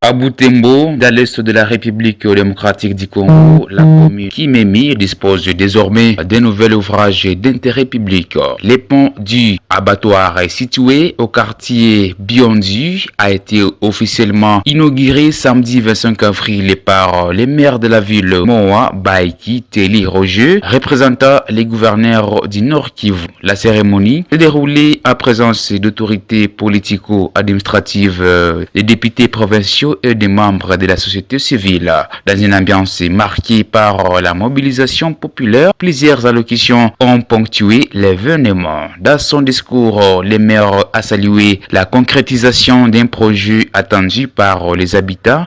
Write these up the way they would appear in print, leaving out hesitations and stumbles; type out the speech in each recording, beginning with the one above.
À Butembo, dans l'est de la République démocratique du Congo, la commune Kimemi dispose désormais d'un nouvel ouvrage d'intérêt public. Les ponts du abattoir situé au quartier Biondi a été officiellement inauguré samedi 25 avril par les maires de la ville Moa, Baiki, Teli, Roger, représentant les gouverneurs du Nord Kivu. La cérémonie s'est déroulée en présence d'autorités politico-administratives, des députés provinciaux et des membres de la société civile. Dans une ambiance marquée par la mobilisation populaire, plusieurs allocutions ont ponctué l'événement. Dans son discours, le maire a salué la concrétisation d'un projet attendu par les habitants,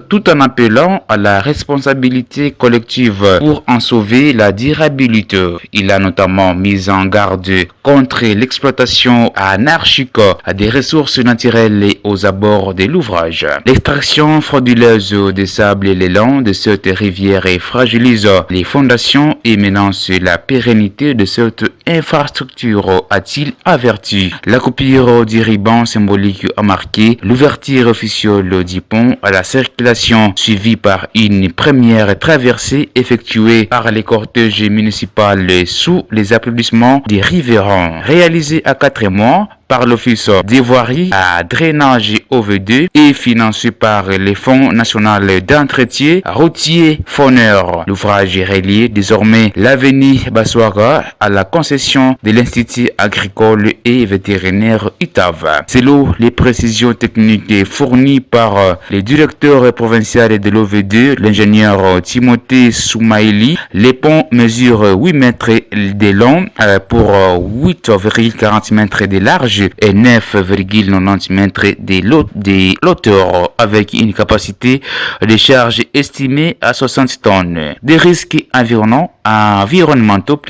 tout en appelant à la responsabilité collective pour en sauver la durabilité. Il a notamment mis en garde contre l'exploitation anarchique des ressources naturelles aux abords de l'ouvrage. L'extraction frauduleuse des sables et les lands de cette rivière fragilise les fondations et menace la pérennité de cette infrastructure, a-t-il averti. La coupure du ruban symbolique a marqué l'ouverture officielle du pont à la circulation, suivie par une première traversée effectuée par les cortèges municipaux sous les applaudissements des riverains. Réalisé à 4 mois par l'Office des voiries à drainage OV2 et financé par les Fonds national d'entretien routier Foneur. L'ouvrage est relié désormais l'avenue Baswara à la concession de l'Institut agricole et vétérinaire Itava. Selon les précisions techniques fournies par le directeur provincial de l'OV2, l'ingénieur Timothée Soumaïli, les ponts mesurent 8 mètres de long pour 8,40 mètres de large et 9,90 mètres de l'auteur, avec une capacité de charge estimée à 60 tonnes. Des risques environnementaux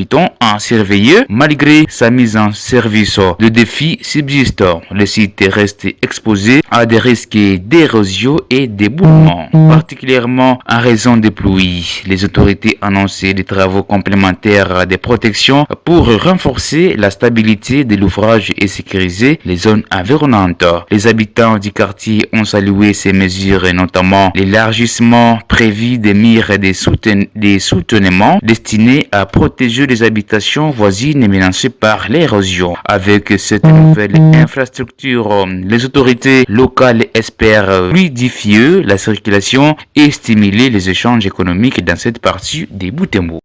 en surveillé malgré sa mise en service. Le défi subsiste. Le site reste exposé à des risques d'érosion et d'éboulement, particulièrement en raison des pluies. Les autorités annoncent des travaux complémentaires de protection pour renforcer la stabilité de l'ouvrage et sécuriser les zones environnantes. Les habitants du quartier ont salué ces mesures, et notamment l'élargissement prévu des murs et des soutenements destinés à protéger les habitations voisines menacées par l'érosion. Avec cette nouvelle infrastructure, les autorités locales espèrent fluidifier la circulation et stimuler les échanges économiques dans cette partie des Butembo.